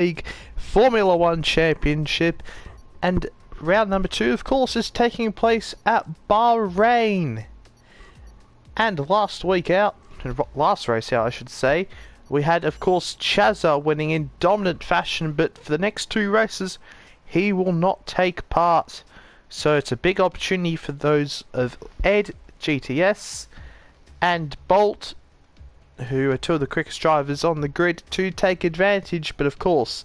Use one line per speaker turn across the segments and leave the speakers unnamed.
League Formula One Championship, and round number 2, of course, is taking place at Bahrain. And last race out, I should say, we had, of course, Chazza winning in dominant fashion, but for the next 2 races, he will not take part. So it's a big opportunity for those of Ed, GTS, and Bolt, who are 2 of the quickest drivers on the grid, to take advantage. But of course,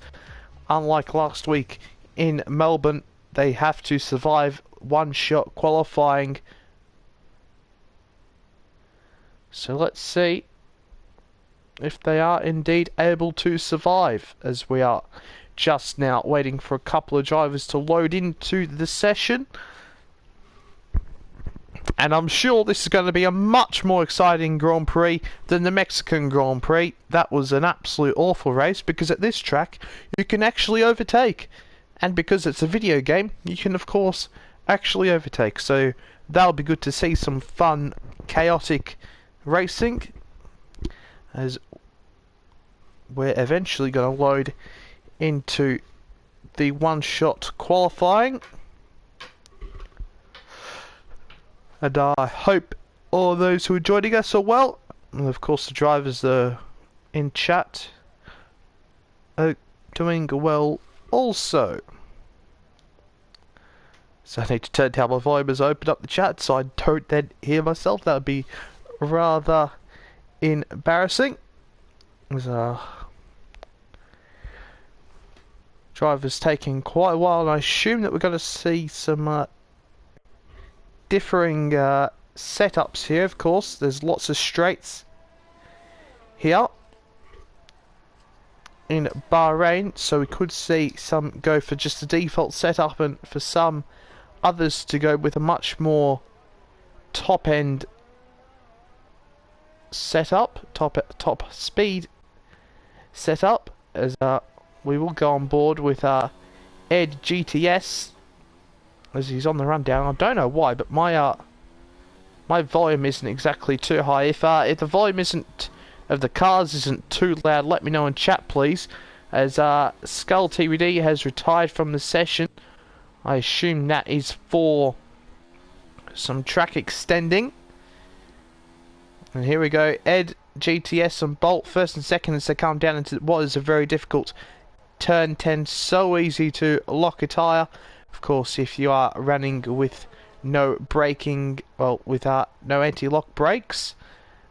unlike last week in Melbourne, they have to survive one-shot qualifying. So let's see if they are indeed able to survive, as we are just now waiting for a couple of drivers to load into the session. And I'm sure this is going to be a much more exciting Grand Prix than the Mexican Grand Prix. That was an absolute awful race, because at this track you can actually overtake. And because it's a video game, you can of course actually overtake. So that'll be good to see some fun, chaotic racing, as we're eventually going to load into the one-shot qualifying. And I hope all those who are joining us are well. And of course the drivers in chat are doing well also. So I need to turn down my volume as I open up the chat so I don't then hear myself. That would be rather embarrassing. There's drivers taking quite a while, and I assume that we're going to see some differing setups here. Of course, there's lots of straights here in Bahrain, so we could see some go for just the default setup, and for some others to go with a much more top-end setup, top speed setup, as we will go on board with Ed GTS as he's on the rundown. I don't know why, but my volume isn't exactly too high. If the volume of the cars isn't too loud, let me know in chat, please. As Skull TVD has retired from the session, I assume that is for some track extending. And here we go, Ed, GTS and Bolt first and second as they come down into what is a very difficult turn 10. So easy to lock a tyre. Of course, if you are running with no braking, well, with no anti-lock brakes.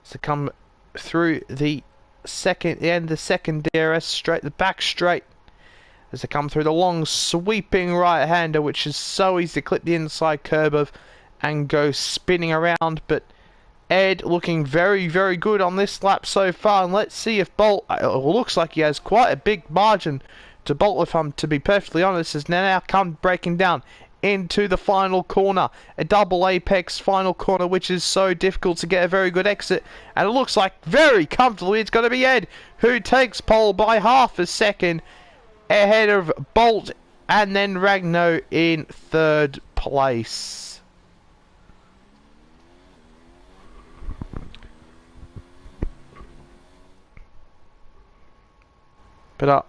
So come through the end the second DRS straight, the back straight, as they come through the long sweeping right-hander, which is so easy to clip the inside curb of and go spinning around. But Ed looking very, very good on this lap so far, and let's see if Bolt, it looks like he has quite a big margin to Bolt, if I'm to be perfectly honest, as now come breaking down into the final corner, a double apex final corner, which is so difficult to get a very good exit, and it looks like very comfortably it's going to be Ed who takes pole by half a second ahead of Bolt, and then Ragno in 3rd place. But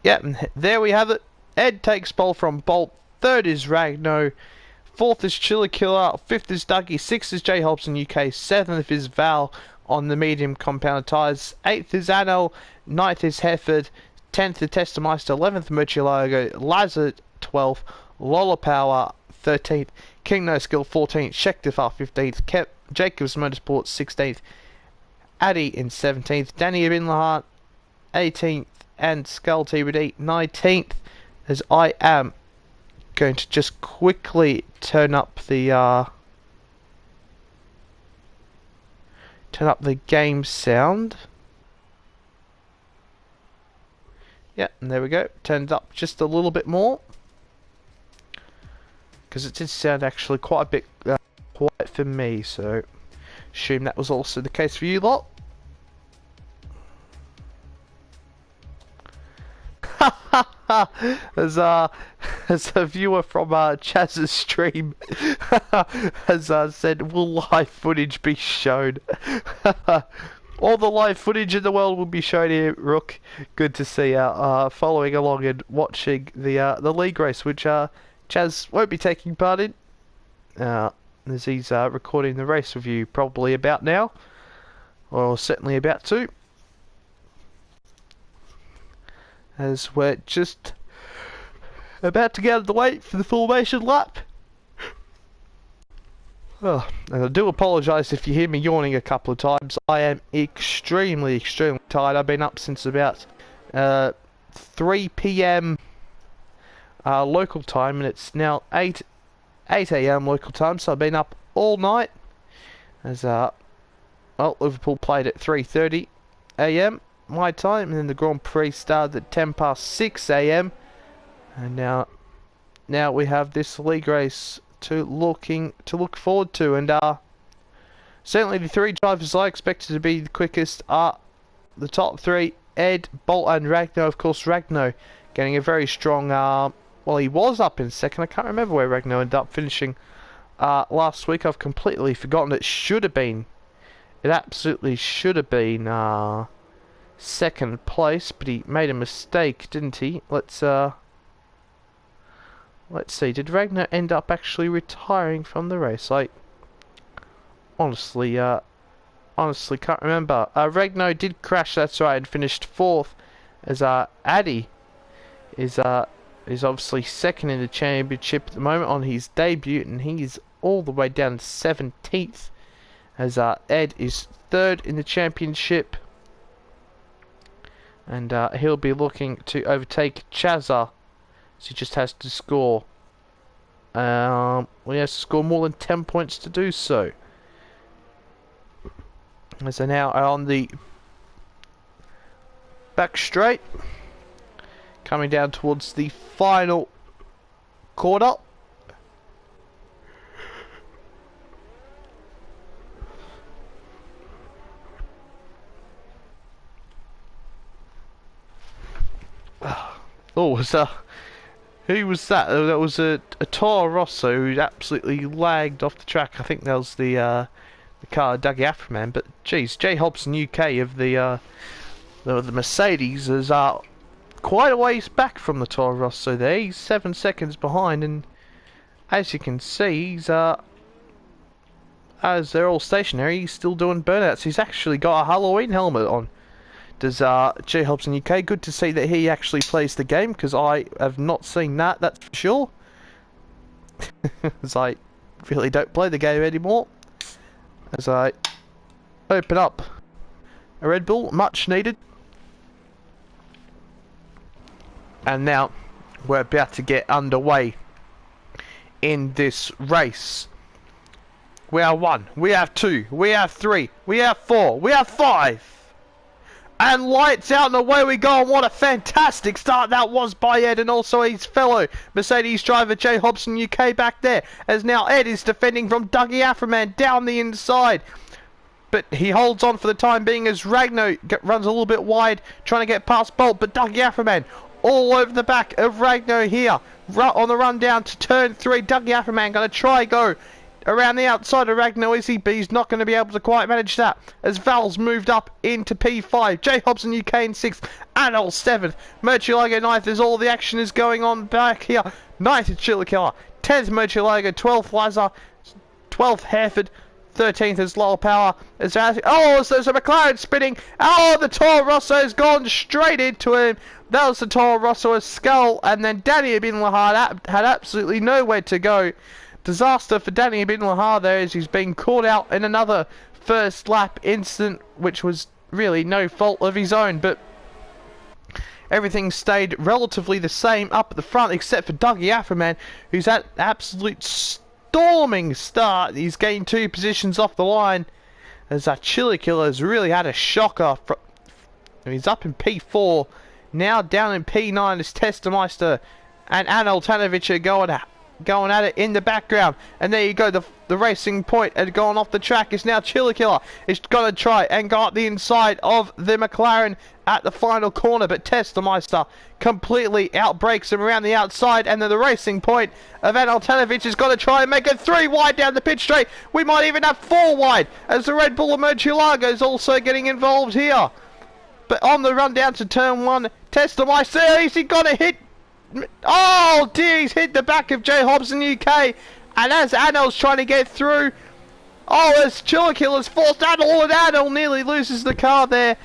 yeah, and there we have it. Ed takes pole from Bolt. 3rd is Ragno. 4th is Chiller Killer. 5th is Dougie. 6th is J Hobson UK. 7th is Val on the medium compound tyres. 8th is Anel. 9th is Hefford. 10th is Testameister. 11th Murcielago. Lazar 12th. Lola Power 13th. King No Skill 14th. Shektifar 15th. Jacobs Motorsport 16th. Addy in 17th. Danny Binlahart 18th, and Skull TBD 19th, as I am going to just quickly turn up the game sound. Yeah, and there we go. Turned up just a little bit more, because it did sound actually quite a bit quiet for me, so assume that was also the case for you lot. as a viewer from Chaz's stream has said, will live footage be shown? All the live footage in the world will be shown here, Rook. Good to see you following along and watching the league race, which Chaz won't be taking part in, as he's recording the race with you probably about now, or certainly about to, as we're just about to get out of the way for the formation lap. Oh, and I do apologise if you hear me yawning a couple of times. I am extremely tired. I've been up since about 3 PM local time, and it's now 8 AM local time, so I've been up all night. As well, Liverpool played at 3:30 AM my time, and then the Grand Prix started at 6 AM, and now we have this league race to look forward to, and certainly the three drivers I expected to be the quickest are the top three: Ed, Bolt and Ragnar. Of course, Ragnar getting a very strong well, he was up in second. I can't remember where Ragnar ended up finishing last week. I've completely forgotten. It absolutely should have been second place, but he made a mistake, didn't he? Let's see, did Ragnar end up actually retiring from the race? I honestly can't remember. Ragnar did crash, that's right, and finished fourth, as Addy is obviously second in the championship at the moment on his debut, and he's all the way down to 17th, as Ed is third in the championship, and he'll be looking to overtake Chazza. So he just has to score. Well, he has to score more than 10 points to do so. As they now are on the back straight, coming down towards the final quarter. Oh, who was that? That was a Toro Rosso who absolutely lagged off the track. I think that was the car Dougie Afterman. But geez, J Hobson UK of the Mercedes is quite a ways back from the Toro Rosso there. He's 7 seconds behind, and as you can see, he's as they're all stationary, he's still doing burnouts. He's actually got a Halloween helmet on. Does J Hobson UK? Good to see that he actually plays the game, because I have not seen that. That's for sure. As I really don't play the game anymore. As I open up a Red Bull, much needed. And now we're about to get underway in this race. We have 1, we have 2, we have 3, we have 4, we have 5. And lights out and away we go, and what a fantastic start that was by Ed, and also his fellow Mercedes driver J Hobson UK back there, as now Ed is defending from Dougie Afterman down the inside. But he holds on for the time being as Ragnar runs a little bit wide, trying to get past Bolt, but Dougie Afterman all over the back of Ragnar here, on the run down to turn 3. Dougie Afterman going to try go around the outside of Ragnar, is he? But he's not going to be able to quite manage that, as Val's moved up into P5. J Hobson UK in 6th, Anol 7th, Murcielago 9th, as all the action is going on back here. 9th is Chiller Killer, 10th Murcielago, 12th Lazar, 12th Hereford, 13th is Lowell Power. There's a McLaren spinning. Oh, the Toro Rosso has gone straight into him. That was the Toro Rosso's skull, and then Danny Bin Lahad had absolutely nowhere to go. Disaster for Danny Bin Lahar there, as he's been caught out in another first lap incident, which was really no fault of his own, but everything stayed relatively the same up at the front, except for Dougie Afterman, who's had absolute storming start. He's gained 2 positions off the line, as that Chili Killer has really had a shocker. He's up in P4, now down in P9 as Testameister and Anel Tanovic are going going at it in the background. And there you go, the racing point had gone off the track. It's now Chiller Killer. It's got to try and go up the inside of the McLaren at the final corner, but Testameister completely outbreaks him around the outside, and then the racing point of Aneltanovic has got to try and make it 3 wide down the pit straight. We might even have 4 wide, as the Red Bull of Murcielago is also getting involved here. But on the run down to turn 1, Testameister, is he going to hit? Oh dear, he's hit the back of J Hobson UK, and as Anel's trying to get through, as Chiller Killer's forced Anel, and Anel nearly loses the car there.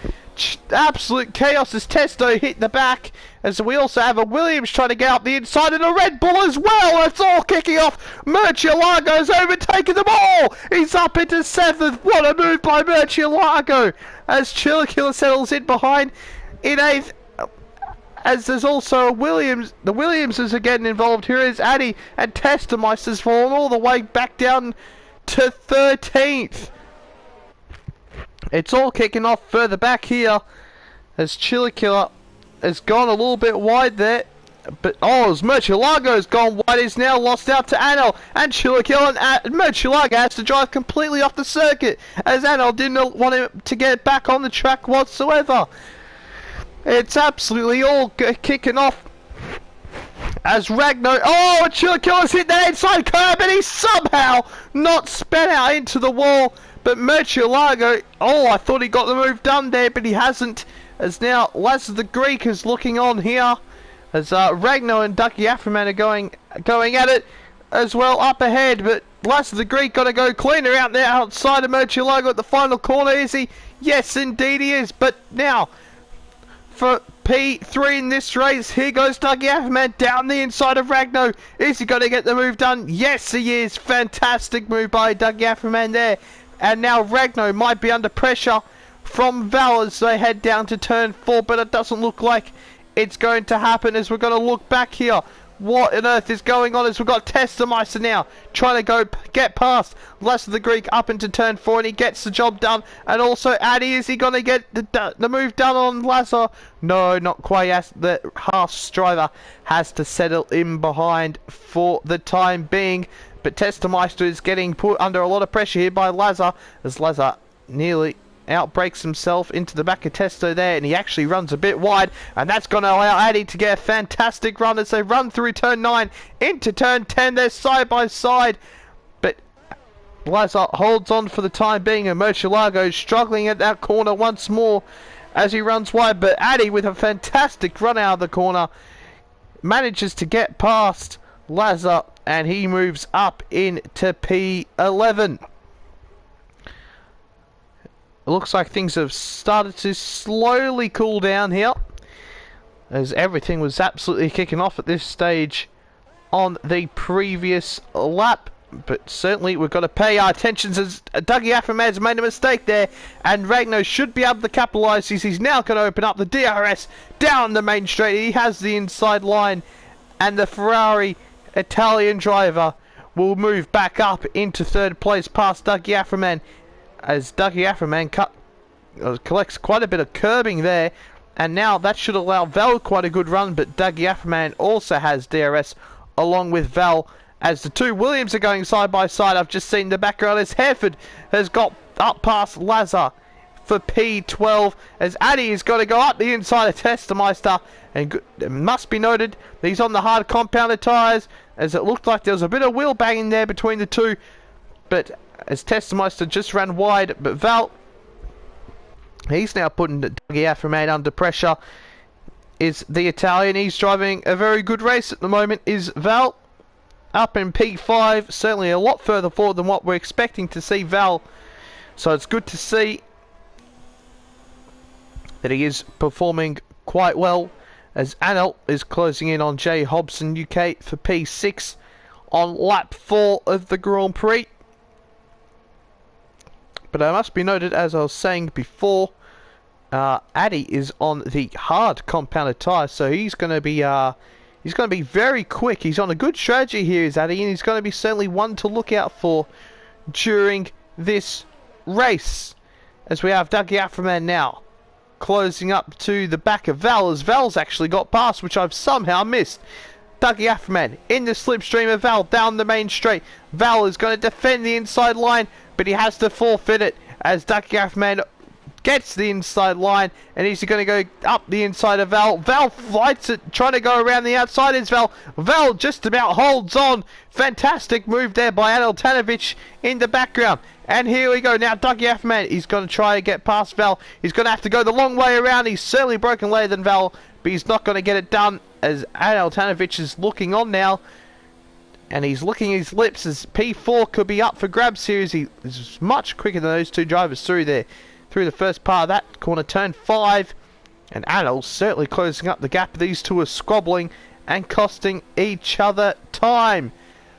Absolute chaos as Testo hit the back, as we also have a Williams trying to get up the inside, and a Red Bull as well. It's all kicking off. Murcielago's overtaken them all. He's up into 7th. What a move by Murcielago as Chiller Killer settles in behind in 8th. As there's also a Williams, the Williamses are getting involved. Here is Addy, and Testameister's fallen all the way back down to 13th. It's all kicking off further back here as Chiller Killer has gone a little bit wide there. But as Murcielago has gone wide, he's now lost out to Anel, and Chiller Killer and Murcielago has to drive completely off the circuit as Anel didn't want him to get back on the track whatsoever. It's absolutely all kicking off as Ragnar, Chiller Killer's hit that inside curb, and he's somehow not sped out into the wall. But Murcielago, I thought he got the move done there, but he hasn't. As now Lazar the Greek is looking on here, as Ragnar and Ducky Afroman are going at it as well up ahead. But Lazar the Greek got to go cleaner out there outside of Murcielago at the final corner. Is he? Yes, indeed he is. But now for P3 in this race, here goes Dougie Afroman down the inside of Ragnar. Is he going to get the move done? Yes, he is. Fantastic move by Dougie Afroman there. And now Ragnar might be under pressure from Val as they head down to turn 4, but it doesn't look like it's going to happen as we're going to look back here. What on earth is going on as we've got Testameister now trying to go get past Lazar the Greek up into turn 4, and he gets the job done. And also Addy, is he going to get the move done on Lazar? No, not quite. As the Haas driver has to settle in behind for the time being. But Testameister is getting put under a lot of pressure here by Lazar, as Lazar nearly outbreaks himself into the back of Testo there, and he actually runs a bit wide, and that's going to allow Addy to get a fantastic run as they run through turn 9 into turn 10. They're side by side, but Lazar holds on for the time being, and Murcielago is struggling at that corner once more as he runs wide. But Addy, with a fantastic run out of the corner, manages to get past Lazar, and he moves up into P11. It looks like things have started to slowly cool down here, as everything was absolutely kicking off at this stage on the previous lap. But certainly we've got to pay our attention, as Dougie Afroman's made a mistake there, and Ragnar should be able to capitalise. He's now going to open up the DRS down the main straight. He has the inside line, and the Ferrari Italian driver will move back up into 3rd place past Dougie Afroman, as Dougie Afroman collects quite a bit of curbing there, and now that should allow Val quite a good run. But Dougie Afroman also has DRS along with Val, as the two Williams are going side by side. I've just seen the background as Hereford has got up past Lazar for P12, as Addy has got to go up the inside of Testameister, and it must be noted that he's on the hard compounded tyres, as it looked like there was a bit of wheel banging there between the two. But as Testameister just ran wide, but Val, he's now putting Dougie Afroman under pressure. Is the Italian, he's driving a very good race at the moment, is Val, up in P5, certainly a lot further forward than what we're expecting to see Val. So it's good to see that he is performing quite well, as Anel is closing in on J Hobson UK for P6 on lap 4 of the Grand Prix. But it must be noted, as I was saying before, Addy is on the hard compounded tyre, so he's going to be very quick. He's on a good strategy here, is Addy, and he's going to be certainly one to look out for during this race. As we have Dougie Afroman now closing up to the back of Val, as Val's actually got past, which I've somehow missed. Dougie Afferman in the slipstream of Val down the main straight. Val is going to defend the inside line, but he has to forfeit it as Dougie Afferman gets the inside line, and he's going to go up the inside of Val. Val fights it, trying to go around the outside is Val. Val just about holds on. Fantastic move there by Anel Tanovic in the background. And here we go now, Dougie Afferman. He's going to try to get past Val. He's going to have to go the long way around. He's certainly broken later than Val, but he's not going to get it done as Anel Tanovic is looking on now. And he's licking his lips as P4 could be up for grabs here. He's much quicker than those two drivers through there. Through the first part of that corner, turn 5, and Anel's certainly closing up the gap. These two are squabbling and costing each other time.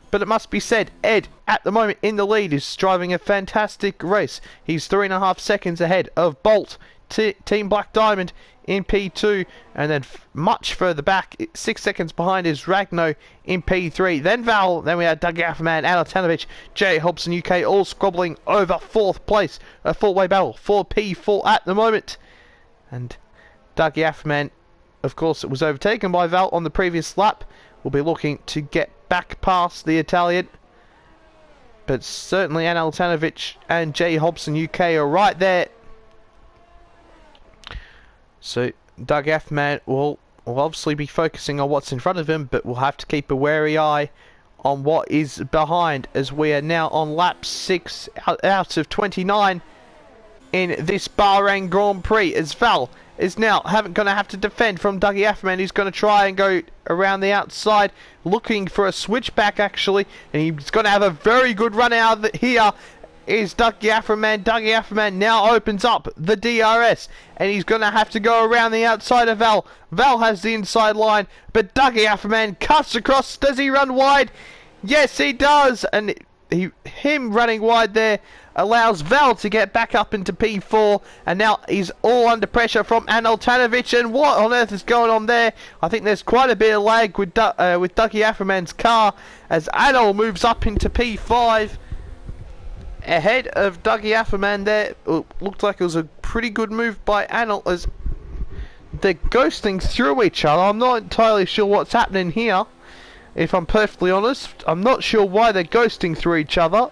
But it must be said, Ed, at the moment in the lead, is driving a fantastic race. He's 3.5 seconds ahead of Bolt, Team Black Diamond in P2, and then much further back, 6 seconds behind is Ragno in P3. Then Val, then we have Dougie Afferman, Anel Tanovic, J. Hobson UK, all squabbling over 4th place. A four-way battle for P4 at the moment. And Dougie Afferman, of course, it was overtaken by Val on the previous lap. Will be looking to get back past the Italian. But certainly Anel Tanovic and J. Hobson UK are right there. So Doug Afferman will obviously be focusing on what's in front of him, but we'll have to keep a wary eye on what is behind as we are now on lap 6 out of 29 in this Bahrain Grand Prix, as Val is now going to have to defend from Dougie Afferman. He's going to try and go around the outside, looking for a switchback actually, and he's going to have a very good run out of it here. Is Dougie Afferman. Dougie Afferman now opens up the DRS, and he's going to have to go around the outside of Val. Val has the inside line, but Dougie Afferman cuts across. Does he run wide? Yes, he does, and him running wide there allows Val to get back up into P4, and now he's all under pressure from Anel Tanovic. And what on earth is going on there? I think there's quite a bit of lag with Dougie Afferman's car as Anel moves up into P5. Ahead of Dougie Afferman there. It looked like it was a pretty good move by Anel as they're ghosting through each other. I'm not entirely sure what's happening here, if I'm perfectly honest. I'm not sure why they're ghosting through each other,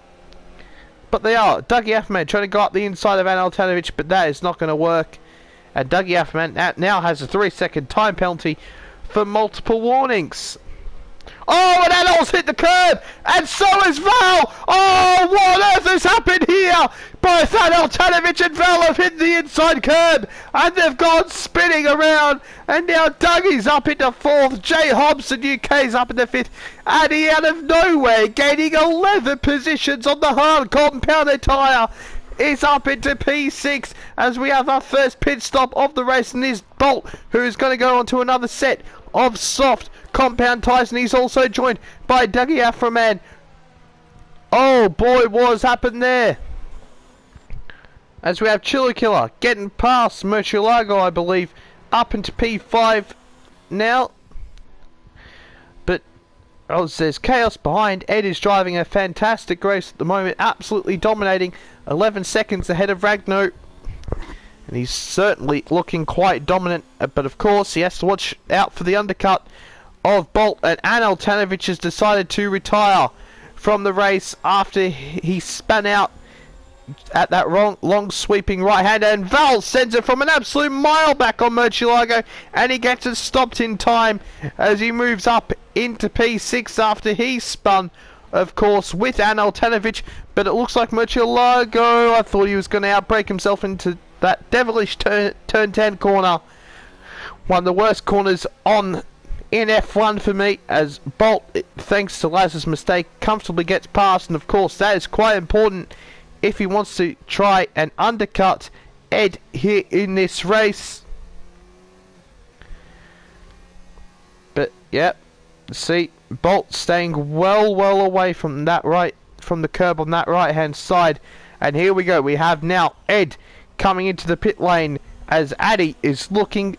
but they are. Dougie Afferman trying to go up the inside of Anel Tanovic, but that is not going to work. And Dougie Afferman now has a 3-second time penalty for multiple warnings. Oh, and Anel's hit the curb, and so has Val. Oh, what on earth has happened here? Both Anel Tanovic and Val have hit the inside curb, and they've gone spinning around, and now Dougie's up into 4th, J. Hobson UK's up into 5th, and he out of nowhere, gaining 11 positions on the hard compound tyre, is up into P6 as we have our first pit stop of the race, and is Bolt, who is going to go on to another set of soft compound tyres, and he's also joined by Dougie Afferman. Oh boy, what's happened there? As we have Chiller Killer getting past Murcielago, I believe, up into P5 now. But there's chaos behind. Ed is driving a fantastic race at the moment, absolutely dominating, 11 seconds ahead of Ragno. And he's certainly looking quite dominant, but of course he has to watch out for the undercut of Bolt, and Anel Tanovic has decided to retire from the race after he spun out at that long sweeping right hand, and Val sends it from an absolute mile back on Murcielago, and he gets it stopped in time as he moves up into P6 after he spun, of course, with Anel Tanovic. But it looks like Murcielago, I thought he was going to outbrake himself into that devilish turn 10 corner. One of the worst corners on in F1 for me, as Bolt, thanks to Laz's mistake, comfortably gets past, and of course that is quite important if he wants to try and undercut Ed here in this race. But yep, see, Bolt staying well away from the curb on that right hand side, and here we go. We have now Ed coming into the pit lane as Addy is looking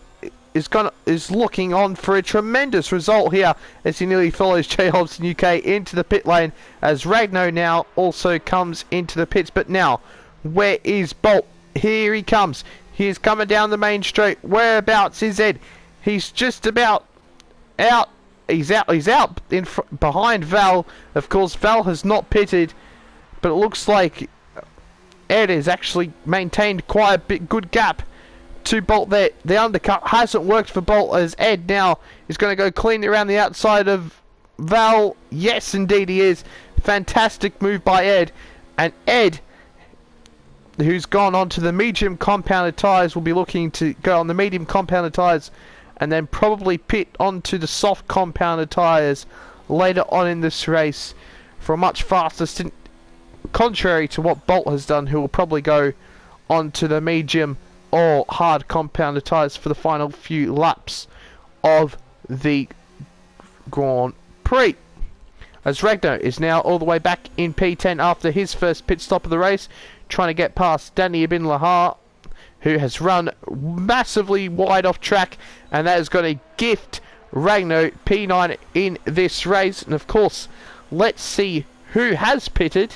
on for a tremendous result here as he nearly follows J. Hobson UK into the pit lane, as Ragno now also comes into the pits. But now, where is Bolt? Here he comes. He is coming down the main straight. Whereabouts is Ed? He's just about out he's out behind Val. Of course, Val has not pitted, but it looks like Ed has actually maintained quite a good gap to Bolt there. The undercut hasn't worked for Bolt, as Ed now is going to go clean around the outside of Val. Yes, indeed he is. Fantastic move by Ed. And Ed, who's gone on to the medium compounded tyres, will be looking to go on the medium compounded tyres and then probably pit onto the soft compounded tyres later on in this race for a much faster stint, contrary to what Bolt has done, who will probably go onto the medium or hard compounded tyres for the final few laps of the Grand Prix. As Ragnar is now all the way back in P10 after his first pit stop of the race, trying to get past Danny Ibn Lahar, who has run massively wide off track, and that is going to gift Ragnar P9 in this race. And of course, let's see who has pitted.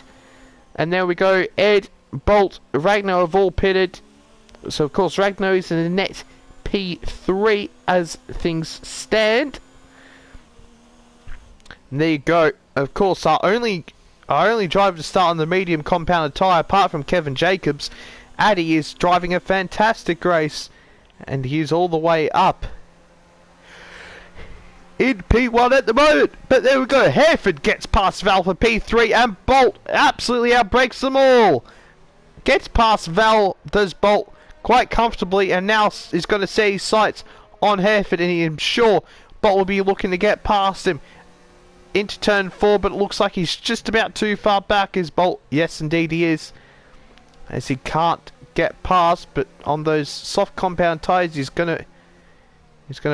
And there we go, Ed, Bolt, Ragnar have all pitted. So of course Ragnar is in the net P3 as things stand. And there you go. Of course, our only driver to start on the medium compounded tyre, apart from Kevin Jacobs, Addy is driving a fantastic race, and he is all the way up in P1 at the moment. But there we go. Hereford gets past Val for P3, and Bolt absolutely outbreaks them all. Gets past Val, does Bolt, quite comfortably, and now is going to set his sights on Hereford, and I'm sure Bolt will be looking to get past him into turn 4, but it looks like he's just about too far back, is Bolt. Yes, indeed he is, as he can't get past, but on those soft compound tyres he's gonna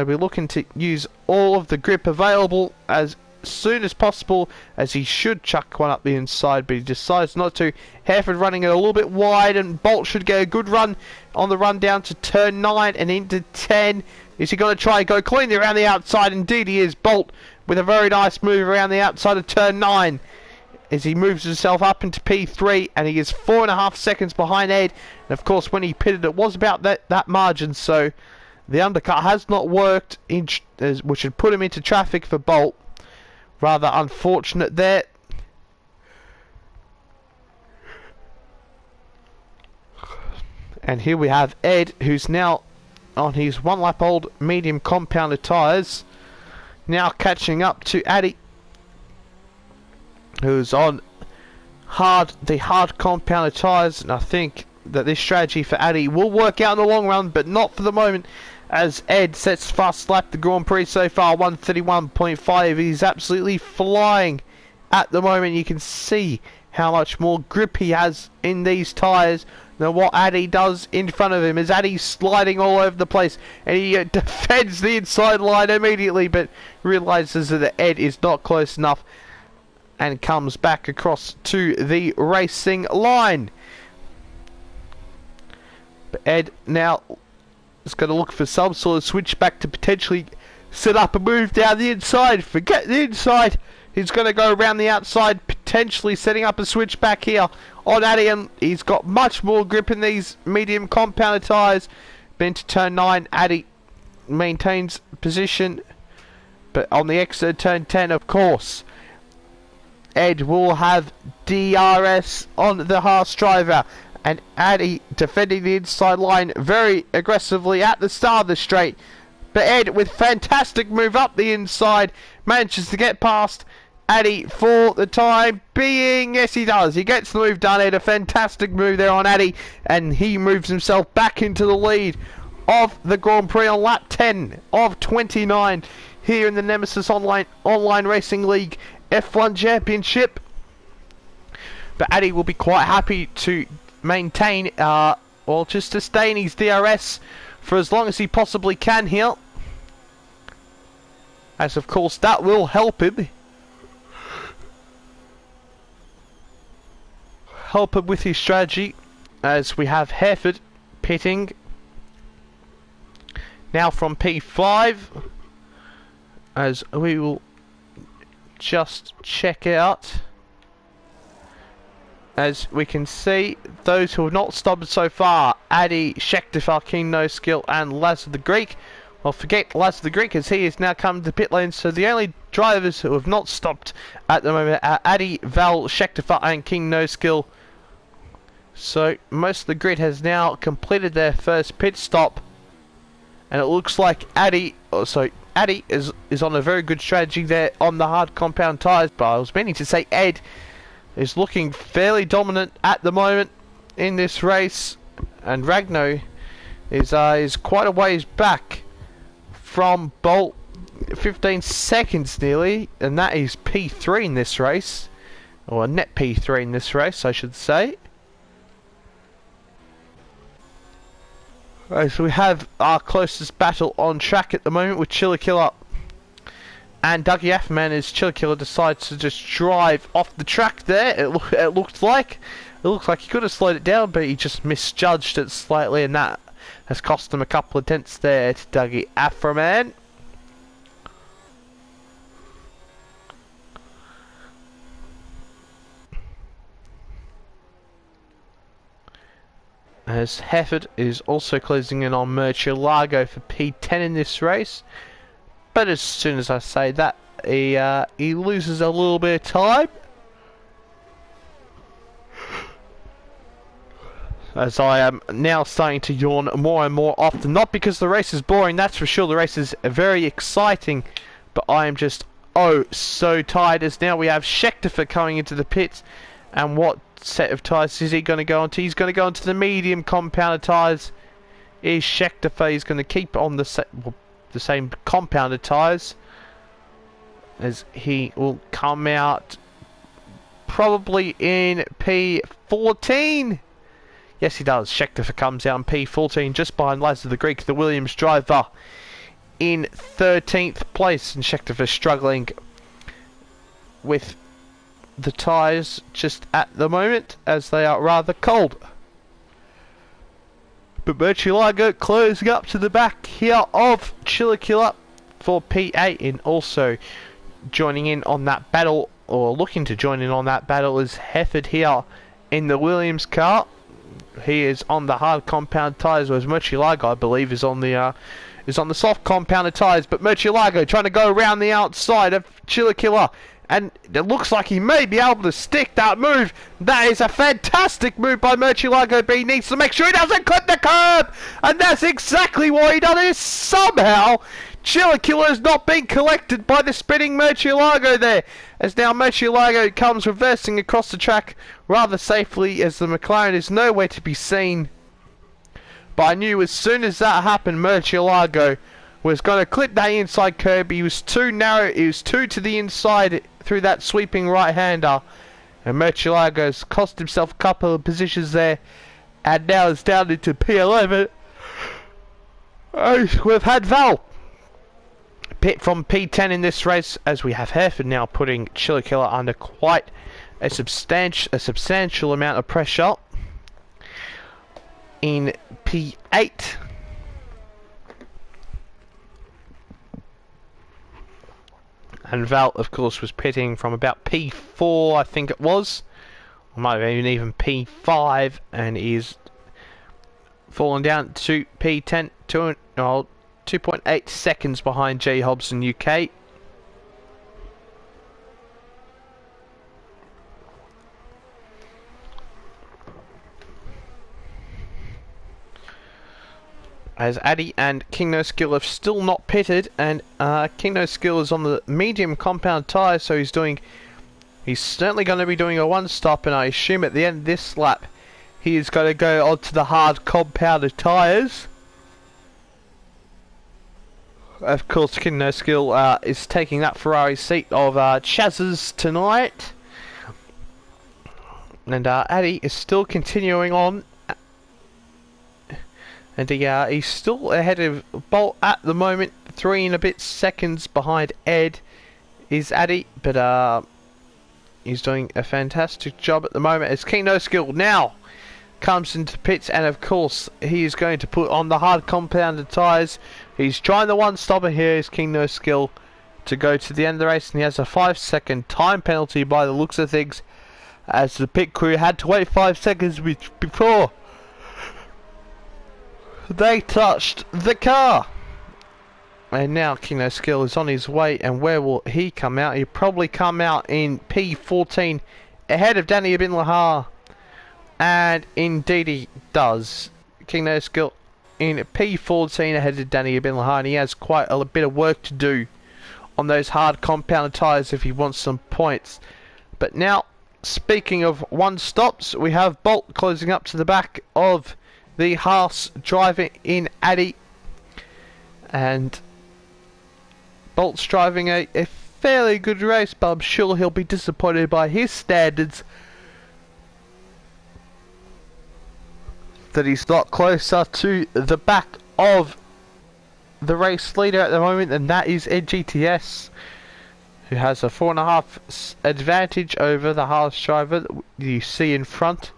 be looking to use all of the grip available as soon as possible, as he should chuck one up the inside, but he decides not to. Hereford running it a little bit wide, and Bolt should get a good run on the run down to turn 9 and into 10. Is he going to try and go cleanly around the outside? Indeed he is. Bolt with a very nice move around the outside of turn 9 as he moves himself up into P3, and he is 4.5 seconds behind Ed. And of course, when he pitted, it was about that margin, so the undercut has not worked, which had put him into traffic for Bolt. Rather unfortunate there. And here we have Ed, who's now on his 1 lap old medium compounded tyres, now catching up to Addy, who's on the hard compounded tyres. And I think that this strategy for Addy will work out in the long run, but not for the moment, as Ed sets fast lap the Grand Prix so far, 1:31.5. He's absolutely flying at the moment. You can see how much more grip he has in these tyres than what Addy does in front of him, as Addy's sliding all over the place, and he defends the inside line immediately, but realises that Ed is not close enough and comes back across to the racing line. But Ed now is going to look for some sort of switchback to potentially set up a move down the inside. Forget the inside. He's going to go around the outside, potentially setting up a switchback here on Addy, and he's got much more grip in these medium compounded tyres. Then to turn 9, Addy maintains position, but on the exit of turn 10, of course, Ed will have DRS on the Haas driver, and Addy defending the inside line very aggressively at the start of the straight. But Ed, with fantastic move up the inside, manages to get past Addy for the time being. Yes, he does. He gets the move done, Ed. A fantastic move there on Addy, and he moves himself back into the lead of the Grand Prix on lap 10 of 29 here in the Nemesis Online Racing League F1 Championship. But Addy will be quite happy to maintain, well, just to stay in his DRS for as long as he possibly can here, as of course that will help him with his strategy, as we have Hereford pitting now from P5, as we will just check out. As we can see, those who have not stopped so far, Addy, Schechter, Falcine, No Skill, and Lazar the Greek, Well, forget Laz the Greek, as he is now come to pit lane, so the only drivers who have not stopped at the moment are Addy, Val, Schecter and King No Skill. So most of the grid has now completed their first pit stop, and it looks like Addy is on a very good strategy there on the hard compound tyres, but I was meaning to say Ed is looking fairly dominant at the moment in this race, and Ragno is quite a ways back from Bolt, 15 seconds nearly, and that is P3 in this race, or a net P3 in this race I should say. Right, so we have our closest battle on track at the moment with Chiller Killer and Dougie Affman, as Chiller Killer decides to just drive off the track there. It looks like he could have slowed it down, but he just misjudged it slightly, and that has cost him a couple of tenths there to Dougie Affman. As Hefford is also closing in on Murcielago for P10 in this race, but as soon as I say that, he loses a little bit of time, as I am now starting to yawn more and more often. Not because the race is boring, that's for sure. The race is very exciting, but I am just so tired, as now we have Schecter coming into the pits. And what set of tyres is he going to go onto? He's going to go onto the medium compounded tyres. Is Schecter, he's going to keep on the same compounded tyres, as he will come out probably in P14. Yes, he does. Schecter comes out in P14, just behind Laz the Greek, the Williams driver, in 13th place. And Schecter struggling with the tyres just at the moment, as they are rather cold. But Murcielago closing up to the back here of Chiller Killer for P8, and also joining in on that battle, or looking to join in on that battle, is Hefford here in the Williams car. He is on the hard compound tyres, whereas Murcielago, I believe, is on the soft compounded tyres. But Murcielago trying to go around the outside of Chiller Killer, and it looks like he may be able to stick that move. That is a fantastic move by Murcielago, but he needs to make sure he doesn't clip the curb. And that's exactly what he done. Is somehow Chiller Killer is not being collected by the spinning Murcielago there. As now Murcielago comes reversing across the track rather safely, as the McLaren is nowhere to be seen. But I knew as soon as that happened, Murcielago was going to clip that inside curb. He was too narrow, he was too to the inside through that sweeping right-hander, and Murcielago's cost himself a couple of positions there, and now it's down into P11. We've had Val pit from P10 in this race, as we have Hereford now putting Chiller Killer under quite a substantial amount of pressure in P8. And Val, of course, was pitting from about P4, I think it was, or might have been even P5, and is falling down to P10, 2.8 seconds behind J Hobson UK. As Addy and King No Skill have still not pitted, and King No Skill is on the medium compound tyre, so he's certainly going to be doing a one stop, and I assume at the end of this lap he is going to go onto the hard compounded tyres. Of course, King No Skill is taking that Ferrari seat of Chaz's tonight, and Addy is still continuing on. And he's still ahead of Bolt at the moment, 3 and a bit seconds behind Ed is Addy, but he's doing a fantastic job at the moment, as King No Skill now comes into pits, and of course he is going to put on the hard compounded tyres. He's trying the one stopper here, is King No Skill, to go to the end of the race, and he has a 5-second time penalty by the looks of things, as the pit crew had to wait 5 seconds before they touched the car. And now Kino Skill is on his way, and where will he come out? He'll probably come out in P14 ahead of Danny Ibn Lahar. And indeed he does. Kino Skill in P14 ahead of Danny Ibn Lahar, and he has quite a bit of work to do on those hard compound tyres if he wants some points. But now, speaking of one stops, we have Bolt closing up to the back of the Haas driver in Addy. And Bolt's driving a fairly good race, but I'm sure he'll be disappointed by his standards that he's not closer to the back of the race leader at the moment, and that is NGTS, who has a 4.5 advantage over the Haas driver that you see in front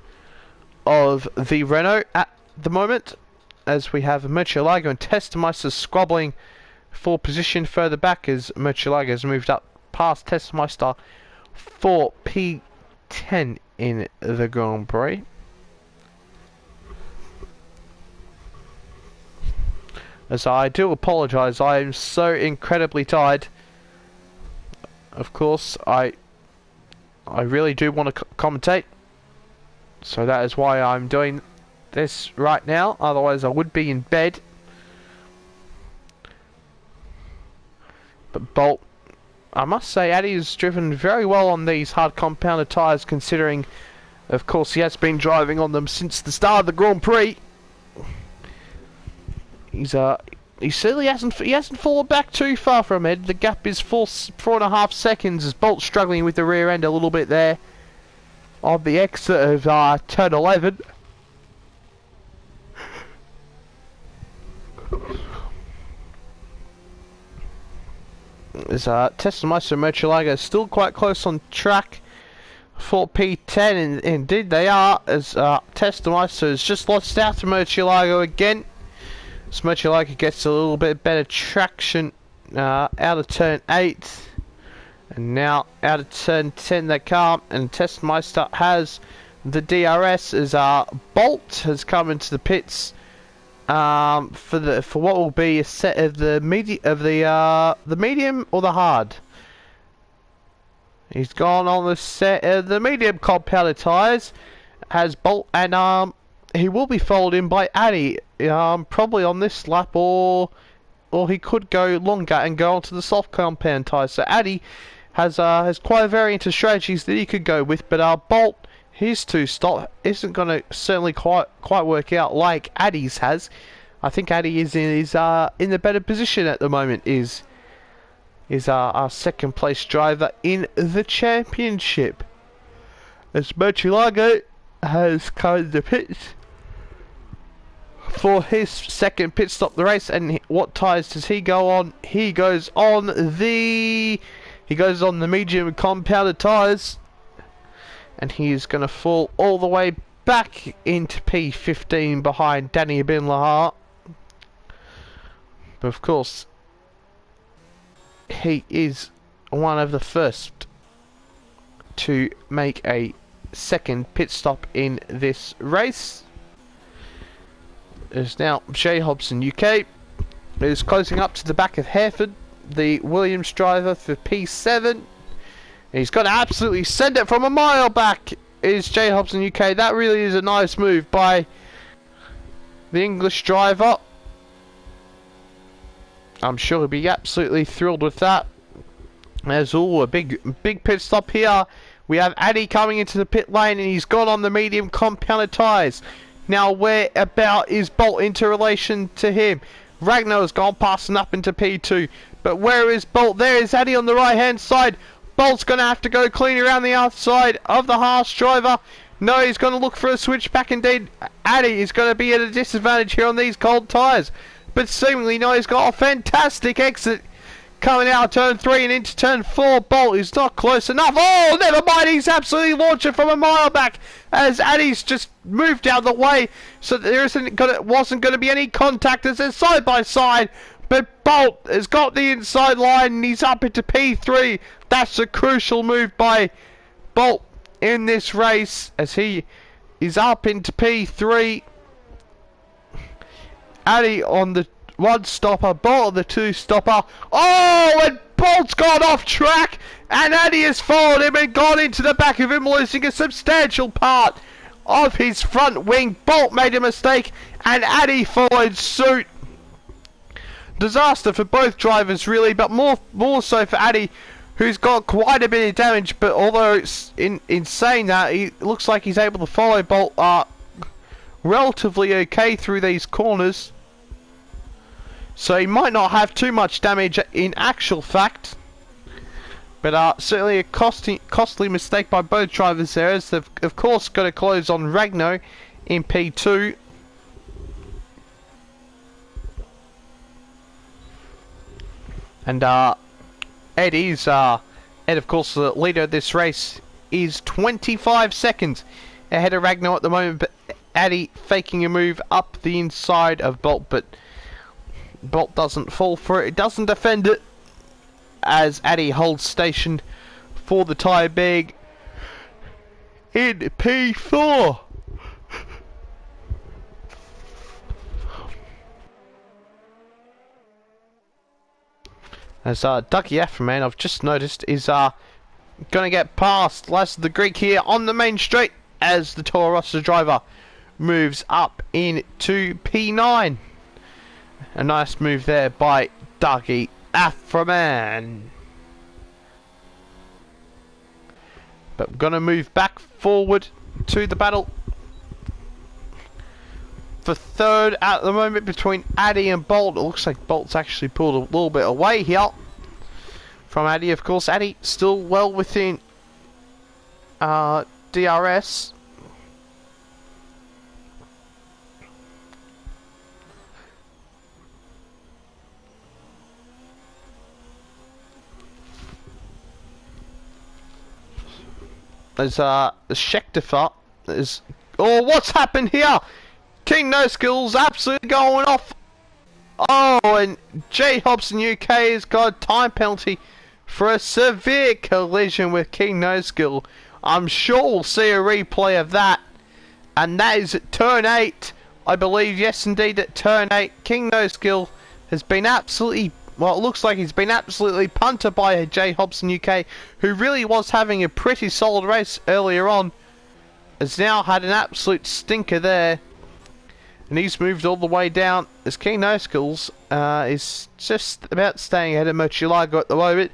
of the Renault at the moment, as we have Murcielago and Testameister squabbling for position further back, as Murcielago has moved up past Testameister for P10 in the Grand Prix. As I do apologise, I am so incredibly tired. Of course, I really do want to commentate, so that is why I'm doing this right now. Otherwise, I would be in bed. But Bolt, I must say, Addy has driven very well on these hard compounded tyres, considering, of course, he has been driving on them since the start of the Grand Prix. He certainly hasn't fallen back too far from Ed. The gap is 4.5 seconds, as Bolt's struggling with the rear end a little bit there on the exit of turn 11. As Testameister and Murcielago still quite close on track for P10, and indeed they are, as Testameister has just lost out to Murcielago again. So Murcielago gets a little bit better traction out of turn 8, and now out of turn 10 they come, and Testameister has the DRS as Bolt has come into the pits for what will be a set of the medium or the hard. He's gone on the set of the medium compounded tyres, has Bolt, and he will be followed in by Addy, probably on this lap, or he could go longer and go onto the soft compound tyres. So Addy has quite a variant of strategies that he could go with, but Bolt, his two-stop isn't going to certainly quite work out like Addy's has. I think Addy is in the better position at the moment. Is our second place driver in the championship, as Murcielago has come in the pits for his second pit stop of the race. And what tyres does he go on? He goes on the medium compounded tyres, and he is going to fall all the way back into P15 behind Danny Ibn Lahar. But of course, he is one of the first to make a second pit stop in this race. Is now Jay Hobson UK is closing up to the back of Hereford, the Williams driver, for P7. He's got to absolutely send it from a mile back, is Jay Hobson UK. That really is a nice move by the English driver. I'm sure he'll be absolutely thrilled with that. There's a big pit stop here. We have Addy coming into the pit lane, and he's gone on the medium compounded tyres. Now, where about is Bolt into relation to him? Ragnar has gone past and up into P2. But where is Bolt? There is Addy on the right hand side. Bolt's going to have to go clean around the outside of the Haas driver. No, he's going to look for a switch back. Indeed, Addy is going to be at a disadvantage here on these cold tyres. But seemingly, no, he's got a fantastic exit coming out of turn 3 and into turn 4. Bolt is not close enough. Oh, never mind. He's absolutely launched it from a mile back as Addy's just moved out of the way, so there wasn't going to be any contact as they're side by side. But Bolt has got the inside line and he's up into P3. That's a crucial move by Bolt in this race as he is up into P3. Addy on the one stopper, Bolt on the two stopper. Oh, and Bolt's gone off track, and Addy has followed him and gone into the back of him, losing a substantial part of his front wing. Bolt made a mistake, and Addy followed suit. Disaster for both drivers, really, but more so for Addy, who's got quite a bit of damage. But although it's in saying that, he looks like he's able to follow Bolt relatively okay through these corners. So he might not have too much damage in actual fact. But certainly a costly mistake by both drivers there, as they've of course got to close on Ragno in P2. And Ed, of course, the leader of this race, is 25 seconds ahead of Ragno at the moment, but Addy faking a move up the inside of Bolt, but Bolt doesn't fall for it, it doesn't defend it, as Addy holds station for the tyre being in P4. As Dougie Afferman, I've just noticed, is going to get past Laz the Greek here on the main straight as the Toro Rosso driver moves up into P9. A nice move there by Dougie Afferman. But we're going to move back forward to the battle for third at the moment between Addy and Bolt. It looks like Bolt's actually pulled a little bit away here from Addy. Of course, Addy still well within DRS. There's Schecterfer is. Oh, what's happened here? King No Skills absolutely going off. Oh, and J Hobson UK has got a time penalty for a severe collision with King No Skill. I'm sure we'll see a replay of that. And that is at turn 8. I believe, yes indeed, at turn 8. King No Skill has been absolutely, well, it looks like he's been absolutely punted by J Hobson UK, who really was having a pretty solid race earlier on. Has now had an absolute stinker there. And he's moved all the way down as King No Skills is just about staying ahead of Mochilago at the moment.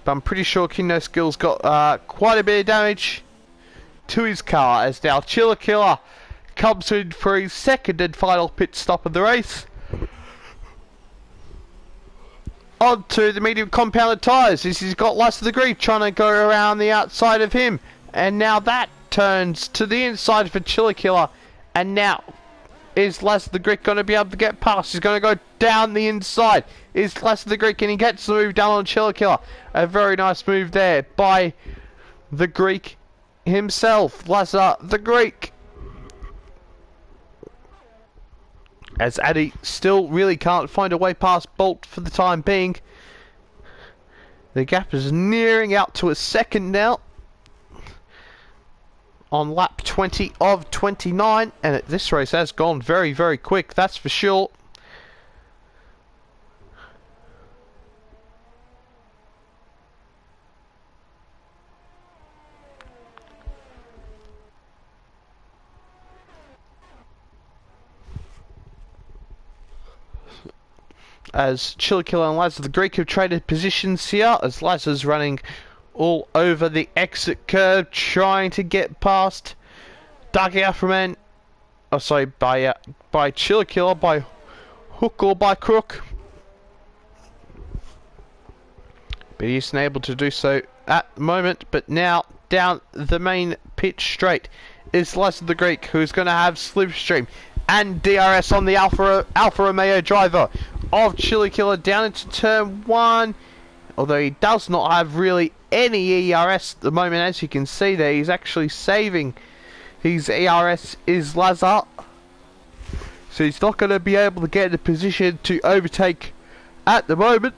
But I'm pretty sure King No Skills got quite a bit of damage to his car as now Chiller Killer comes in for his second and final pit stop of the race. On to the medium compounded tyres. This he's got Lust of the Grief trying to go around the outside of him. And now that turns to the inside for Chiller Killer. And now is Laz the Greek going to be able to get past? He's going to go down the inside. Is Laz the Greek, and he gets the move down on Chiller Killer. A very nice move there by the Greek himself, Lazar the Greek. As Addy still really can't find a way past Bolt for the time being. The gap is nearing out to a second now. On lap 20 of 29, and this race has gone very, very quick, that's for sure. As Chiller Killer and Lazar the Greek have traded positions here, as Lazar's running all over the exit curve, trying to get past Dougie Afferman. Oh, sorry, by Chiller Killer, by hook or by crook. But he isn't able to do so at the moment. But now, down the main pit straight is Lazar the Greek, who's going to have slipstream and DRS on the Alfa Romeo driver of Chiller Killer down into turn 1. Although he does not have really any ERS at the moment, as you can see there, he's actually saving his ERS is Lazar. So he's not going to be able to get in a position to overtake at the moment.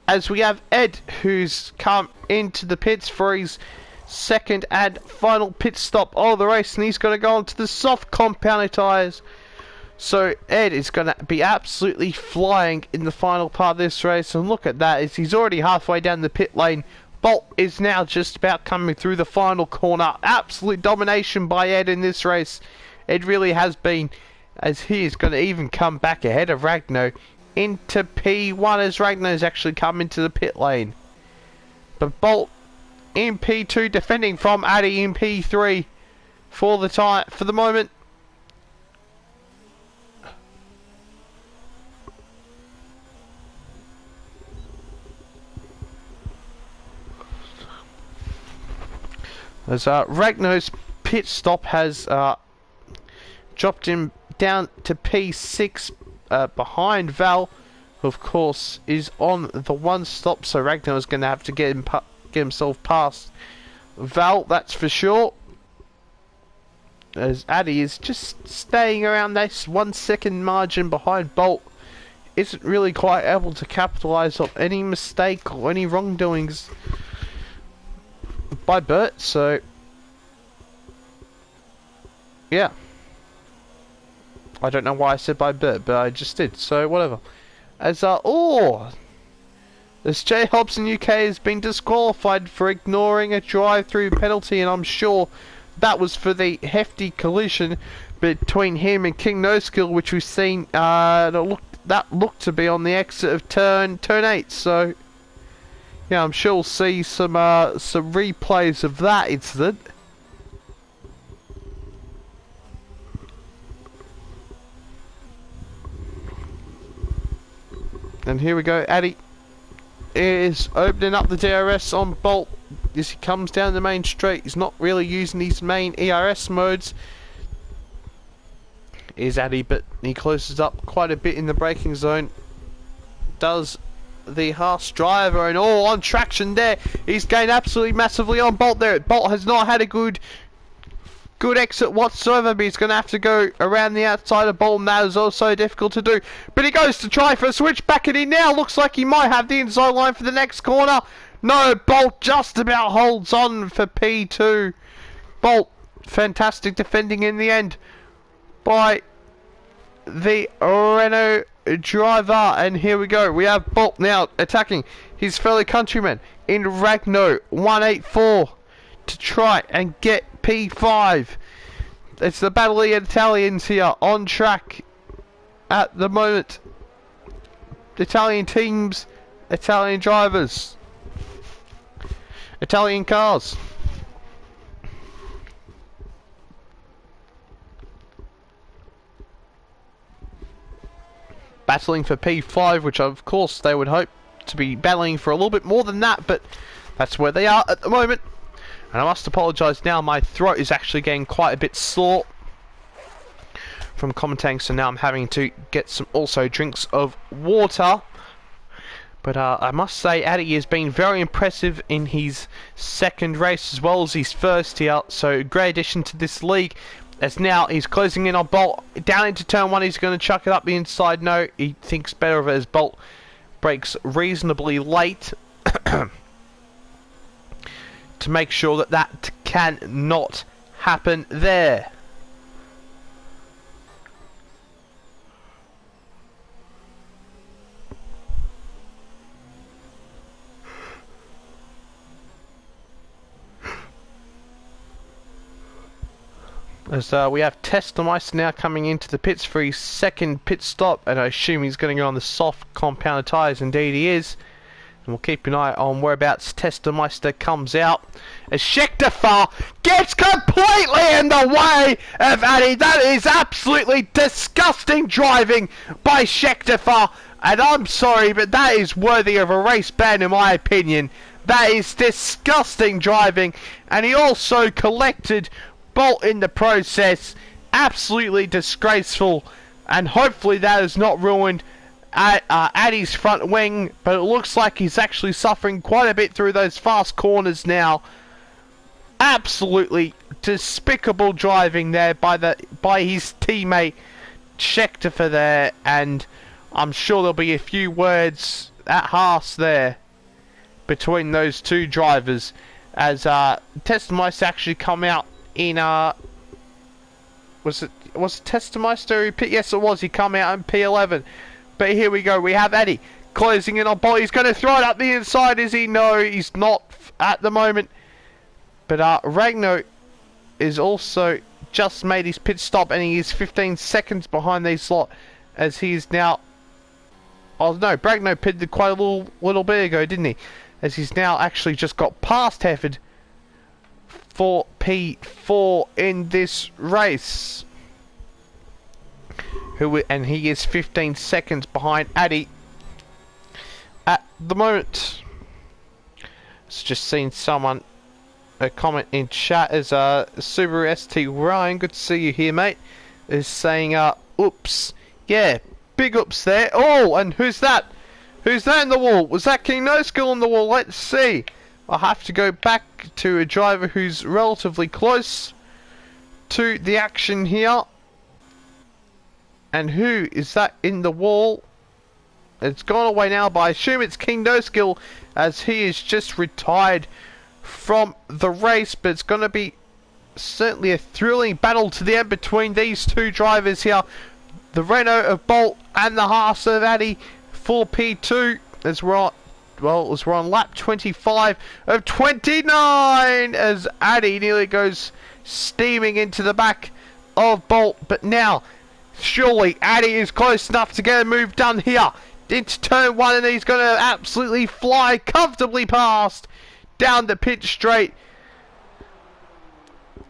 as we have Ed, who's come into the pits for his second and final pit stop of the race, and he's going to go on to the soft compounded tyres. So Ed is going to be absolutely flying in the final part of this race, and look at that, as he's already halfway down the pit lane. Bolt is now just about coming through the final corner. Absolute domination by Ed in this race. Ed really has been, as he is going to even come back ahead of Ragno into P1 as Ragno's actually come into the pit lane. But Bolt in P2 defending from Addy in P3 for the moment. As Ragno's pit stop has dropped him down to P6 behind Val, who of course is on the one stop, so Ragno is going to have to get himself past Val, that's for sure. As Addy is just staying around this 1 second margin behind Bolt, isn't really quite able to capitalise on any mistake or any wrongdoings by Bert, so yeah. I don't know why I said by Bert, but I just did, so whatever. As this J Hobson UK has been disqualified for ignoring a drive-through penalty, and I'm sure that was for the hefty collision between him and King No Skill, which we've seen that looked to be on the exit of turn 8, so yeah, I'm sure we'll see some replays of that incident. And here we go, Addy is opening up the DRS on Bolt as he comes down the main straight. He's not really using his main ERS modes, is Addy, but he closes up quite a bit in the braking zone. Does the Haas driver, and on traction there. He's gained absolutely massively on Bolt there. Bolt has not had a good exit whatsoever, but he's going to have to go around the outside of Bolt, and that is also difficult to do. But he goes to try for a switch back, and he now looks like he might have the inside line for the next corner. No, Bolt just about holds on for P2. Bolt, fantastic defending in the end by the Renault driver, and here we go. We have Bolt now attacking his fellow countryman in Ragno 184 to try and get P5. It's the battle of the Italians here on track at the moment. Italian teams, Italian drivers, Italian cars. Battling for P5, which of course they would hope to be battling for a little bit more than that, but that's where they are at the moment. And I must apologise now, my throat is actually getting quite a bit sore from commentating, so now I'm having to get some also drinks of water. But I must say, Addy has been very impressive in his second race as well as his first here, so great addition to this league. As now he's closing in on Bolt down into turn 1. He's going to chuck it up the inside. No, he thinks better of it as Bolt brakes reasonably late to make sure that that cannot happen there. As we have Testameister now coming into the pits for his second pit stop, and I assume he's going to go on the soft compounded tyres. Indeed he is. And we'll keep an eye on whereabouts Testameister comes out. As Schechtefar gets completely in the way of Addy. That is absolutely disgusting driving by Schechtefar. And I'm sorry, but that is worthy of a race ban in my opinion. That is disgusting driving. And he also collected Bolt in the process. Absolutely disgraceful, and hopefully that has not ruined Addy's front wing, but it looks like he's actually suffering quite a bit through those fast corners now. Absolutely despicable driving there by his teammate Schechtefar there, and I'm sure there'll be a few words at Haas there between those two drivers, as Testameister actually come out in was it Testameister who pit? Yes, it was. He come out in P11. But here we go. We have Eddie closing in on Bolt. He's going to throw it up the inside. Is he? No, he's not at the moment. But Ragnar is also just made his pit stop, and he is 15 seconds behind the slot, as he is now. Oh no, Bragno pitted quite a little bit ago, didn't he? As he's now actually just got past Hefford for P4 in this race. And he is 15 seconds behind Addy at the moment. It's just seen someone a comment in chat as Subaru ST Ryan, good to see you here, mate, is saying oops. Yeah, big oops there. Oh, and who's that? Who's that in the wall? Was that King No Skill on the wall? Let's see. I'll have to go back to a driver who's relatively close to the action here. And who is that in the wall? It's gone away now, but I assume it's King No Skill, as he is just retired from the race. But it's going to be certainly a thrilling battle to the end between these two drivers here. The Renault of Bolt and the Haas of Addy for P2, as we're on lap 25 of 29, as Addy nearly goes steaming into the back of Bolt. But now surely Addy is close enough to get a move done here into turn 1, and he's going to absolutely fly comfortably past down the pit straight.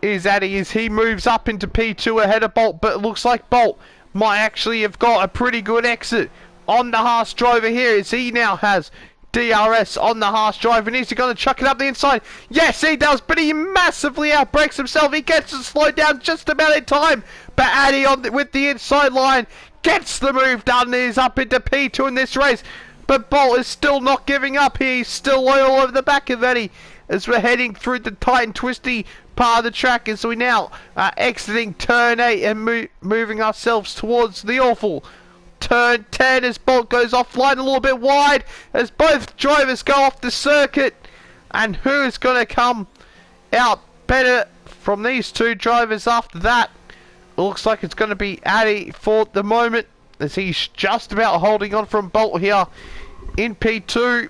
Is Addy as he moves up into P2 ahead of Bolt, but it looks like Bolt might actually have got a pretty good exit on the Haas driver here, as he now has DRS on the Haas driver. And is he going to chuck it up the inside? Yes, he does, but he massively outbrakes himself. He gets to slow down just about in time, but Addy with the inside line gets the move done and is up into P2 in this race. But Bolt is still not giving up here. He's still loyal over the back of Eddie as we're heading through the tight and twisty part of the track, as we now are exiting turn 8 and moving ourselves towards the awful turn 10, as Bolt goes offline a little bit wide as both drivers go off the circuit. And who is going to come out better from these two drivers after that? It looks like it's going to be Addy for the moment, as he's just about holding on from Bolt here in P2.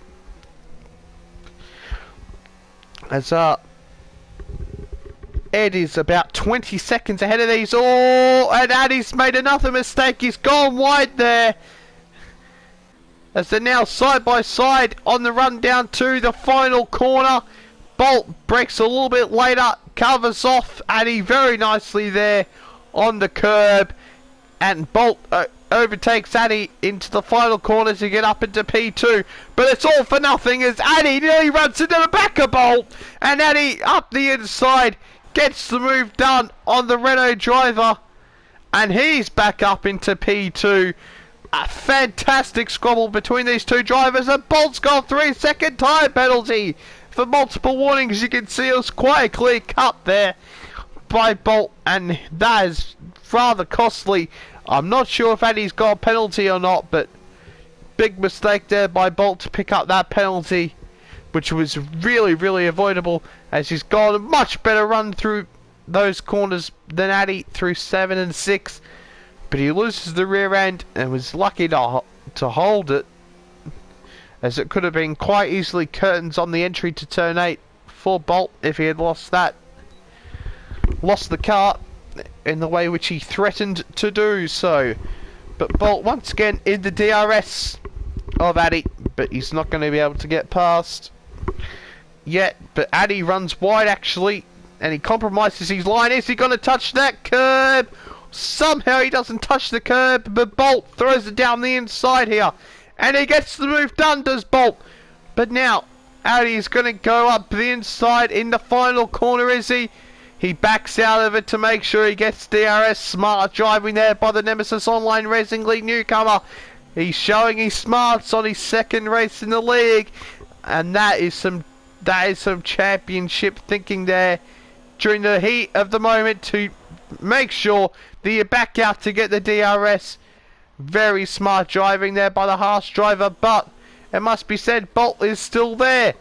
As Ed is about 20 seconds ahead of these. Oh, and Addy's made another mistake. He's gone wide there, as they're now side by side on the run down to the final corner. Bolt breaks a little bit later, covers off Addy very nicely there on the curb, and Bolt overtakes Addy into the final corner to get up into P2. But it's all for nothing, as Addy nearly runs into the back of Bolt, and Addy up the inside gets the move done on the Renault driver, and he's back up into P2. A fantastic squabble between these two drivers, and Bolt's got a 3-second time penalty for multiple warnings. You can see it was quite a clear cut there by Bolt, and that is rather costly. I'm not sure if Addy's got a penalty or not, but big mistake there by Bolt to pick up that penalty, which was really avoidable, as he's got a much better run through those corners than Addy through 7 and 6. But he loses the rear end and was lucky to hold it, as it could have been quite easily curtains on the entry to turn 8 for Bolt if he had lost the car in the way which he threatened to do so. But Bolt once again in the DRS of Addy, but he's not going to be able to get past yet. But Addy runs wide actually, and he compromises his line. Is he going to touch that curb? Somehow he doesn't touch the curb, but Bolt throws it down the inside here, and he gets the move done, does Bolt. But now Addy is going to go up the inside in the final corner, is he? He backs out of it to make sure he gets DRS. Smart driving there by the Nemesis Online Racing League newcomer. He's showing his smarts on his second race in the league, and that is some championship thinking there during the heat of the moment to make sure that you back out to get the DRS. Very smart driving there by the Haas driver, but it must be said, Bolt is still there.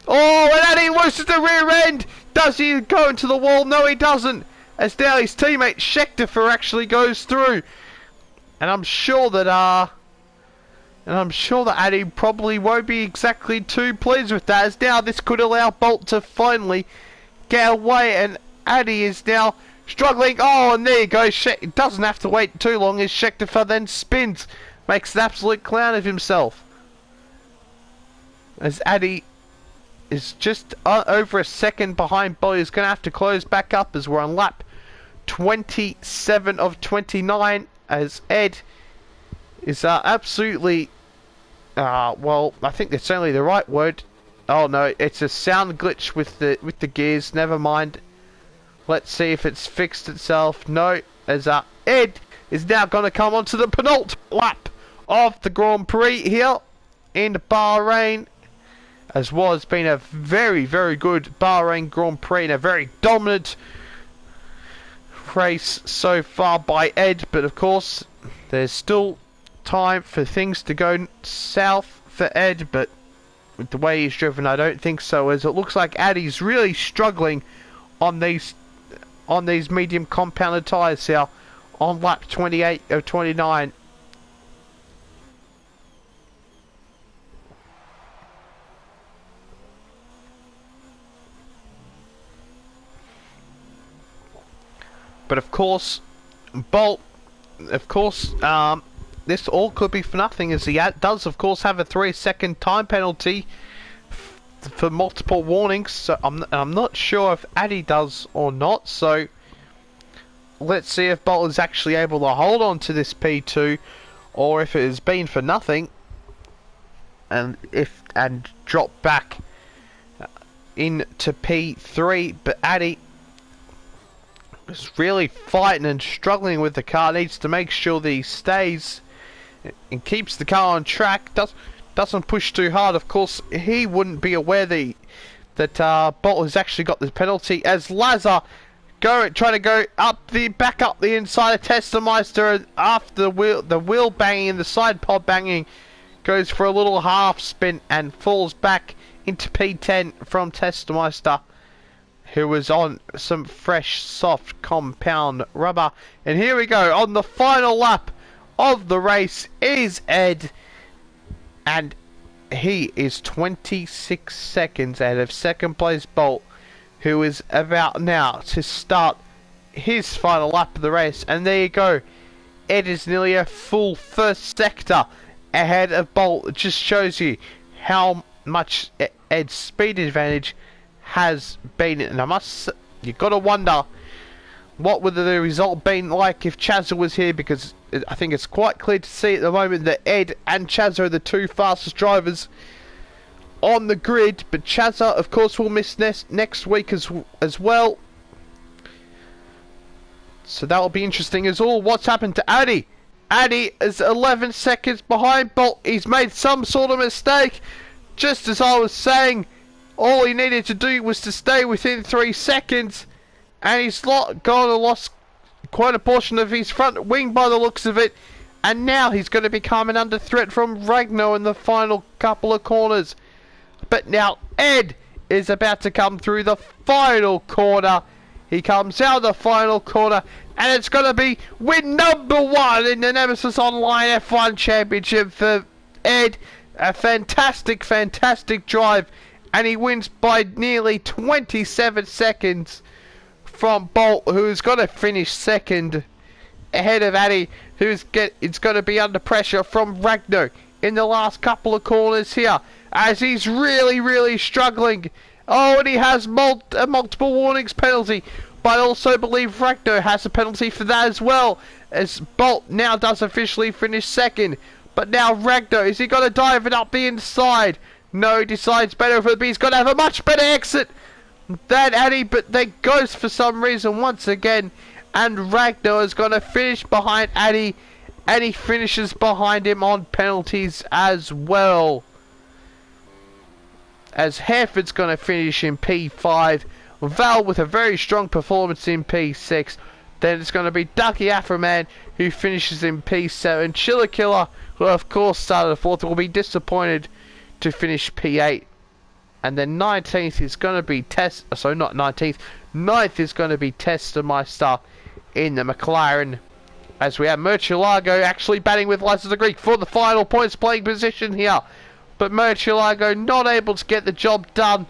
Oh, and Eddie loses the rear end. Does he go into the wall? No, he doesn't. As now his teammate Schechter actually goes through. And I'm sure that Eddie probably won't be exactly too pleased with that, as now this could allow Bolt to finally get away, and Eddie is now struggling. Oh, and there you go. It doesn't have to wait too long as Schechter then spins, makes an absolute clown of himself. As Eddie is just over a second behind Bolt. He's going to have to close back up as we're on lap 27 of 29, as Ed is absolutely, well, I think that's only the right word. Oh no, it's a sound glitch with the gears. Never mind. Let's see if it's fixed itself. No, as Ed is now going to come onto the penultimate lap of the Grand Prix here in Bahrain, as well as been a very, very good Bahrain Grand Prix and a very dominant race so far by Ed. But of course, there's still time for things to go south for Ed, but with the way he's driven, I don't think so, as it looks like Eddie's really struggling on these medium compounded tyres here on lap 28 of 29. But of course, Bolt, this all could be for nothing, as he does of course have a 3-second time penalty for multiple warnings. So I'm not sure if Addy does or not, so let's see if Bolt is actually able to hold on to this P2, or if it has been for nothing and drop back into P3. But Addy is really fighting and struggling with the car, needs to make sure that he stays and keeps the car on track, doesn't push too hard. Of course, he wouldn't be aware that Bolt has actually got the penalty, as Lazar trying to go back up the inside of Testameister after the wheel banging and the side pod banging, goes for a little half spin and falls back into P10 from Testameister, who was on some fresh soft compound rubber. And here we go, on the final lap of the race is Ed, and he is 26 seconds out of second place Bolt, who is about now to start his final lap of the race. And there you go, Ed is nearly a full first sector ahead of Bolt. It just shows you how much Ed's speed advantage has been. And you've got to wonder what would the result been like if Chazza was here, because I think it's quite clear to see at the moment that Ed and Chazza are the two fastest drivers on the grid. But Chazza, of course, will miss next week as well, so that will be interesting as all. What's happened to Addy? Addy is 11 seconds behind Bolt. He's made some sort of mistake. Just as I was saying, all he needed to do was to stay within 3 seconds, and he's gone and lost quite a portion of his front wing by the looks of it. And now he's going to be coming under threat from Ragnar in the final couple of corners. But now Ed is about to come through the final corner. He comes out of the final corner, and it's going to be win number 1 in the Nemesis Online F1 Championship for Ed. A fantastic, fantastic drive, and he wins by nearly 27 seconds from Bolt, who's got to finish second ahead of Addy, who's going to be under pressure from Ragnar in the last couple of corners here, as he's really, really struggling. Oh, and he has a multiple warnings penalty, but I also believe Ragnar has a penalty for that as well, as Bolt now does officially finish second. But now Ragnar, is he going to dive it up the inside? No, he decides better for it, but he's going to have a much better exit than Addy, but they goes for some reason once again, and Ragnar is going to finish behind Addy, and he finishes behind him on penalties as well, as Hereford's going to finish in P5, Val with a very strong performance in P6, then it's going to be Ducky Afroman who finishes in P7, Chiller Killer who of course started 4th, will be disappointed to finish P8. And then 19th is going to be not 19th, 9th is going to be Testameister in the McLaren. As we have Murcielago actually batting with License to Greek for the final points playing position here. But Murcielago not able to get the job done.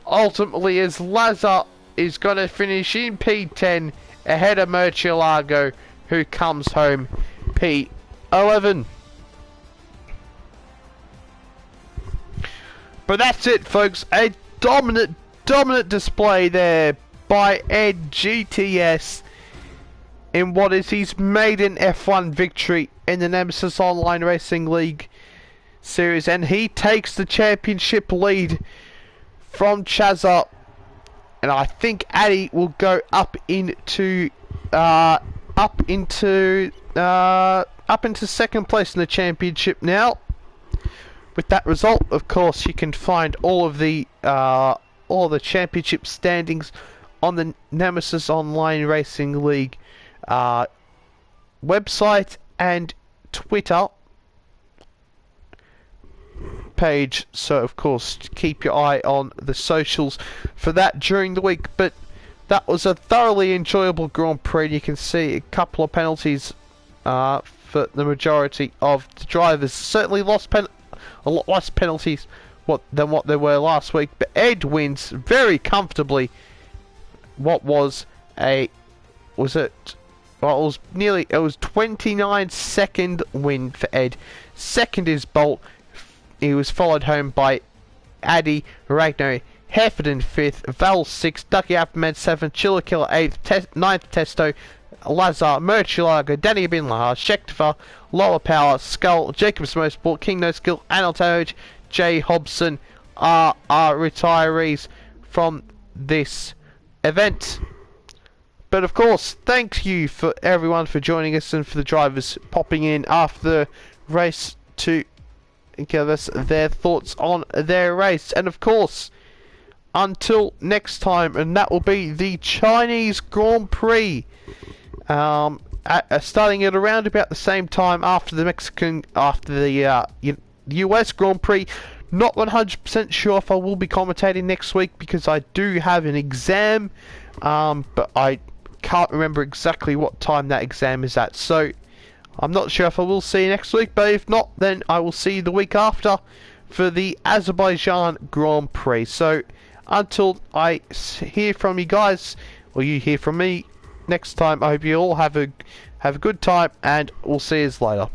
Ultimately, as Lazar is going to finish in P10 ahead of Murcielago, who comes home P11. But that's it, folks. A dominant display there by Ed GTS in what is his maiden F1 victory in the Nemesis Online Racing League series, and he takes the championship lead from Chazza, and I think Addy will go up into second place in the championship now. With that result, of course, you can find all the championship standings on the Nemesis Online Racing League website and Twitter page. So, of course, keep your eye on the socials for that during the week. But that was a thoroughly enjoyable Grand Prix. You can see a couple of penalties for the majority of the drivers. Certainly lost a lot less penalties than what there were last week. But Ed wins very comfortably. What was it was 29-second win for Ed. Second is Bolt. He was followed home by Addy, Ragnar, Heffernan 5th, Val 6th, Ducky Appleman 7th, Chiller Killer 8th, 9th Testo, Lazar, Murcielago, Danny Bin Lahar, Schechter, Lower Power, Skull, Jacobs Motorsport, King No Skill, Anil Jay Hobson are retirees from this event. But of course, thank you for everyone for joining us and for the drivers popping in after the race to give us their thoughts on their race. And of course, until next time, and that will be the Chinese Grand Prix, starting at around about the same time after the US Grand Prix. Not 100% sure if I will be commentating next week because I do have an exam, but I can't remember exactly what time that exam is at. So I'm not sure if I will see you next week, but if not, then I will see you the week after for the Azerbaijan Grand Prix. So until I hear from you guys, or you hear from me next time, I hope you all have a good time, and we'll see you later.